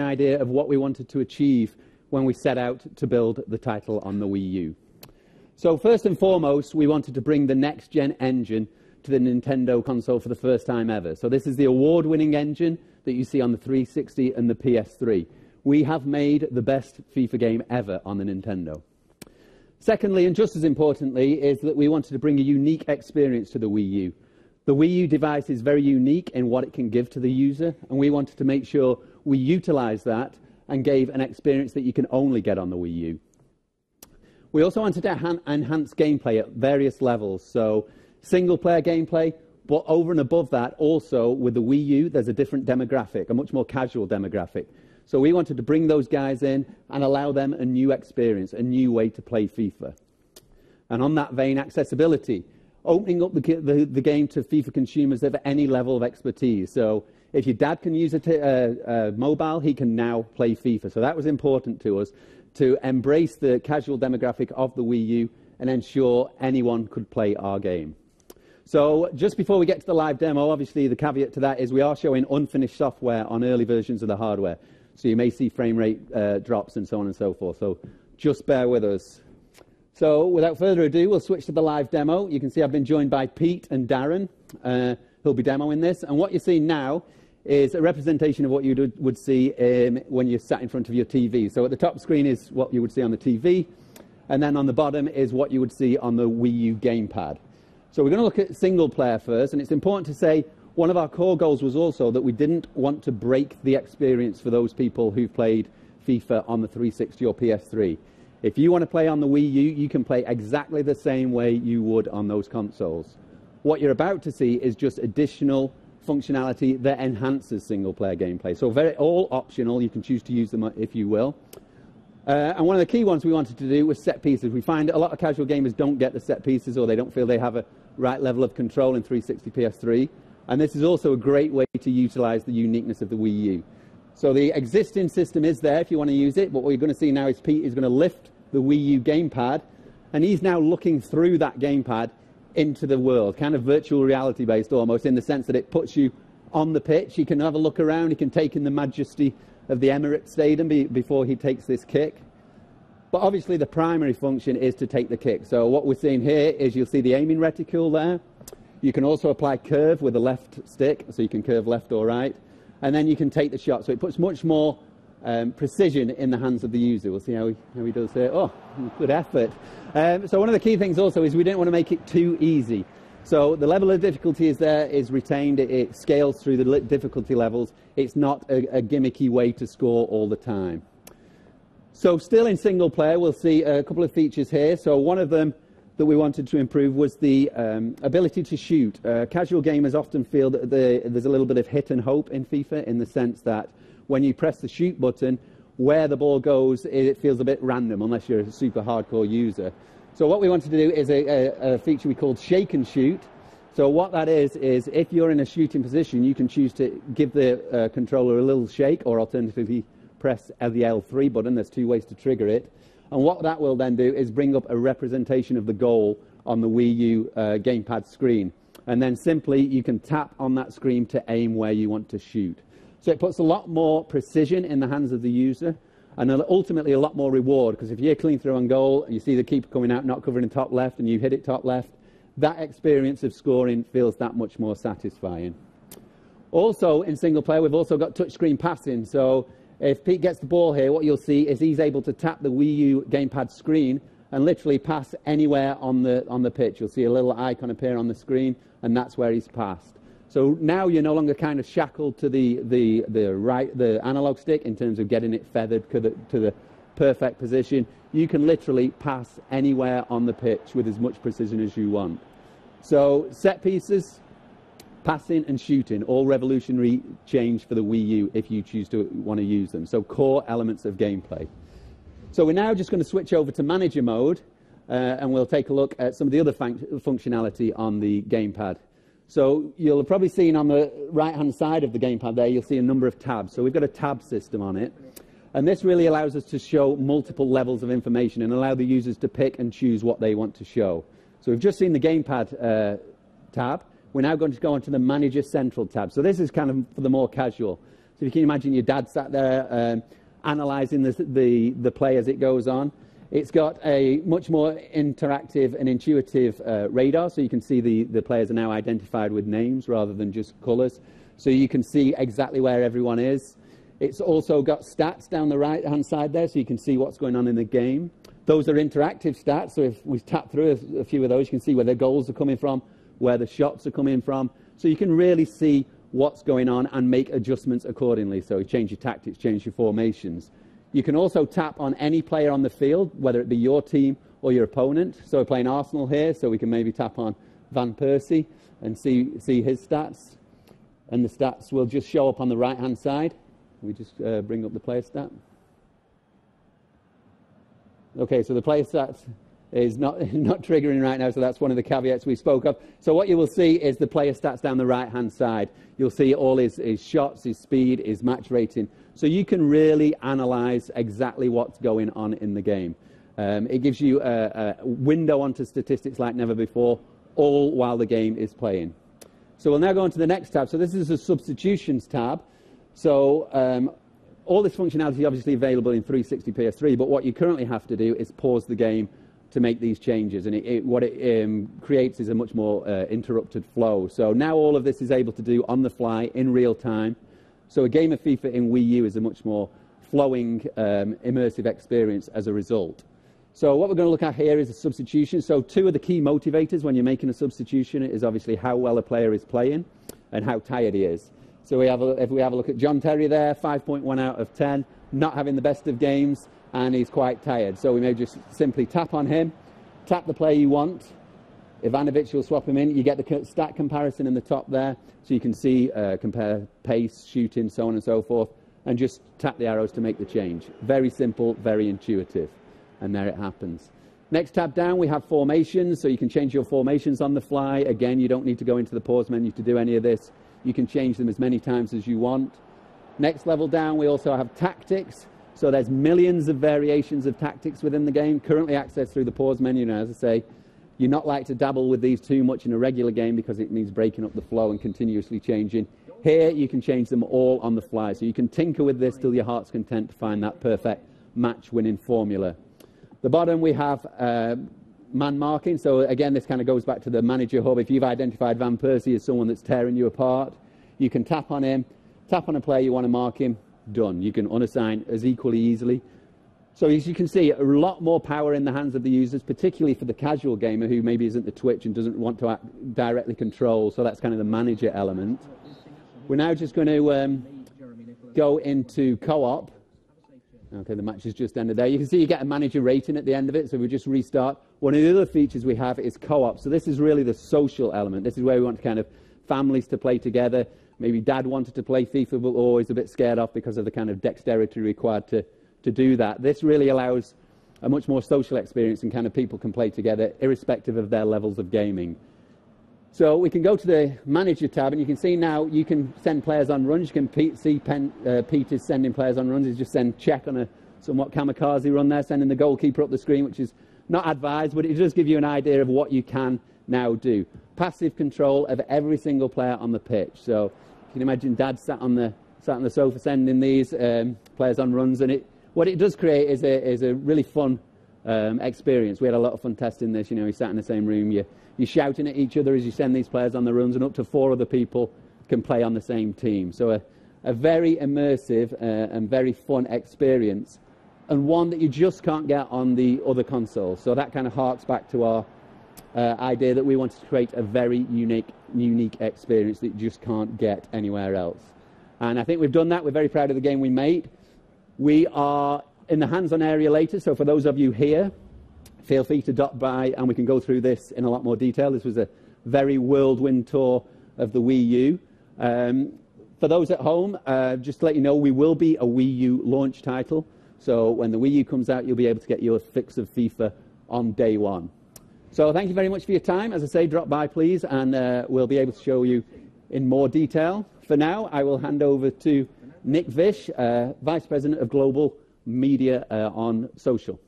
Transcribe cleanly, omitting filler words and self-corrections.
idea of what we wanted to achieve when we set out to build the title on the Wii U. So first and foremost, we wanted to bring the next-gen engine to the Nintendo console for the first time ever. So this is the award-winning engine that you see on the 360 and the PS3. We have made the best FIFA game ever on the Nintendo. Secondly, and just as importantly, is that we wanted to bring a unique experience to the Wii U. The Wii U device is very unique in what it can give to the user, and we wanted to make sure we utilize that and gave an experience that you can only get on the Wii U. We also wanted to enhance gameplay at various levels, so single-player gameplay, but over and above that, also with the Wii U, there's a different demographic, a much more casual demographic. So we wanted to bring those guys in and allow them a new experience, a new way to play FIFA. And on that vein, accessibility, opening up the game to FIFA consumers of any level of expertise. So if your dad can use a mobile, he can now play FIFA. So that was important to us, to embrace the casual demographic of the Wii U and ensure anyone could play our game. So just before we get to the live demo, obviously the caveat to that is we are showing unfinished software on early versions of the hardware. So you may see frame rate drops and so on and so forth. So just bear with us. So without further ado, we'll switch to the live demo. You can see I've been joined by Pete and Darren, who'll be demoing this. And what you're seeing now is a representation of what you would see when you're sat in front of your TV. So at the top screen is what you would see on the TV. And then on the bottom is what you would see on the Wii U gamepad. So we're going to look at single player first. And it's important to say one of our core goals was also that we didn't want to break the experience for those people who've played FIFA on the 360 or PS3. If you want to play on the Wii U, you can play exactly the same way you would on those consoles. What you're about to see is just additional functionality that enhances single-player gameplay. So all optional, you can choose to use them if you will. And one of the key ones we wanted to do was set pieces. We find a lot of casual gamers don't get the set pieces, or they don't feel they have a right level of control in 360 PS3. And this is also a great way to utilize the uniqueness of the Wii U. So the existing system is there if you want to use it, but what you're going to see now is Pete is going to lift the Wii U gamepad, and he's now looking through that gamepad into the world, kind of virtual reality based almost, in the sense that it puts you on the pitch. He can have a look around, he can take in the majesty of the Emirates Stadium before he takes this kick. But obviously the primary function is to take the kick. So what we're seeing here is you'll see the aiming reticule there. You can also apply curve with the left stick, so you can curve left or right. And then you can take the shot. So it puts much more precision in the hands of the user. We'll see how he does here. Oh, good effort. So one of the key things also is we didn't want to make it too easy. So the level of difficulty is retained. It scales through the difficulty levels. It's not a gimmicky way to score all the time. So still in single player, we'll see a couple of features here. So one of them that we wanted to improve was the ability to shoot. Casual gamers often feel that there's a little bit of hit and hope in FIFA, in the sense that when you press the shoot button, where the ball goes, it feels a bit random unless you're a super hardcore user. So what we wanted to do is a feature we called shake and shoot. So what that is if you're in a shooting position, you can choose to give the controller a little shake, or alternatively press the L3 button. There's two ways to trigger it. And what that will then do is bring up a representation of the goal on the Wii U gamepad screen. And then simply you can tap on that screen to aim where you want to shoot. So it puts a lot more precision in the hands of the user, and ultimately a lot more reward, because if you're clean through on goal and you see the keeper coming out not covering top left and you hit it top left, that experience of scoring feels that much more satisfying. Also in single player, we've also got touchscreen passing. So if Pete gets the ball here, what you'll see is he's able to tap the Wii U gamepad screen and literally pass anywhere on the pitch. You'll see a little icon appear on the screen, and that's where he's passed. So now you're no longer kind of shackled to the analog stick in terms of getting it feathered to the perfect position. You can literally pass anywhere on the pitch with as much precision as you want. So set pieces, passing and shooting, all revolutionary change for the Wii U if you choose to want to use them. So core elements of gameplay. So we're now just going to switch over to manager mode, and we'll take a look at some of the other functionality on the gamepad. So you'll have probably seen on the right-hand side of the gamepad there, you'll see a number of tabs. So we've got a tab system on it. And this really allows us to show multiple levels of information and allow the users to pick and choose what they want to show. So we've just seen the gamepad tab. We're now going to go on to the Manager Central tab. So this is kind of for the more casual. So if you can imagine your dad sat there analysing the play as it goes on. It's got a much more interactive and intuitive radar, so you can see the players are now identified with names rather than just colours. So you can see exactly where everyone is. It's also got stats down the right-hand side there, so you can see what's going on in the game. Those are interactive stats, so if we tap through a few of those, you can see where the goals are coming from, where the shots are coming from. So you can really see what's going on and make adjustments accordingly. So you change your tactics, change your formations. You can also tap on any player on the field, whether it be your team or your opponent. So we're playing Arsenal here, so we can maybe tap on Van Persie and see his stats. And the stats will just show up on the right-hand side. We just bring up the player stat. Okay, so the player stats is not triggering right now, so that's one of the caveats we spoke of. So what you will see is the player stats down the right-hand side. You'll see all his shots, his speed, his match rating. So you can really analyse exactly what's going on in the game. It gives you a window onto statistics like never before, all while the game is playing. So we'll now go on to the next tab. So this is the substitutions tab. So all this functionality is obviously available in 360 PS3, but what you currently have to do is pause the game to make these changes, and what it creates is a much more interrupted flow. So now all of this is able to do on the fly, in real time. So a game of FIFA in Wii U is a much more flowing, immersive experience as a result. So what we're going to look at here is a substitution. So two of the key motivators when you're making a substitution is obviously how well a player is playing and how tired he is. So if we have a look at John Terry there, 5.1 out of 10, not having the best of games, and he's quite tired. So we may just simply tap on him, tap the player you want. Ivanovic will swap him in. You get the stat comparison in the top there, so you can see, compare pace, shooting, so on and so forth, and just tap the arrows to make the change. Very simple, very intuitive, and there it happens. Next tab down, we have formations, so you can change your formations on the fly. Again, you don't need to go into the pause menu to do any of this. You can change them as many times as you want. Next level down, we also have tactics. So there's millions of variations of tactics within the game, currently accessed through the pause menu. Now, as I say, you're not like to dabble with these too much in a regular game because it means breaking up the flow and continuously changing. Here, you can change them all on the fly. So you can tinker with this till your heart's content to find that perfect match-winning formula. The bottom, we have man marking. So again, this kind of goes back to the manager hub. If you've identified Van Persie as someone that's tearing you apart, you can tap on him, tap on a player you want to mark him, done. You can unassign as equally easily. So as you can see, a lot more power in the hands of the users, particularly for the casual gamer who maybe isn't the Twitch and doesn't want to directly control. So that's kind of the manager element. We're now just going to go into co-op. Okay, the match has just ended there. You can see you get a manager rating at the end of it, so we just restart. One of the other features we have is co-op. So this is really the social element. This is where we want kind of families to play together. Maybe dad wanted to play FIFA but always a bit scared off because of the kind of dexterity required to do that. This really allows a much more social experience and kind of people can play together irrespective of their levels of gaming. So we can go to the manager tab and you can see now you can send players on runs. You can see Peter's sending players on runs. He's just send check on a somewhat kamikaze run there, sending the goalkeeper up the screen, which is not advised, but it does give you an idea of what you can now do. Passive control of every single player on the pitch. So you can imagine Dad sat on the sofa sending these players on runs, and what it does create is a really fun experience. We had a lot of fun testing this. You know, you sat in the same room, you're shouting at each other as you send these players on the runs, and up to 4 other people can play on the same team. So a very immersive and very fun experience, and one that you just can't get on the other consoles. So that kind of harks back to our idea that we wanted to create a very unique experience that you just can't get anywhere else. And I think we've done that. We're very proud of the game we made. We are in the hands-on area later, so for those of you here, feel free to drop by and we can go through this in a lot more detail. This was a very whirlwind tour of the Wii U. For those at home, just to let you know, we will be a Wii U launch title. So when the Wii U comes out, you'll be able to get your fix of FIFA on day one. So thank you very much for your time. As I say, drop by, please, and we'll be able to show you in more detail. For now, I will hand over to Nick Vish, Vice President of Global Media on Social.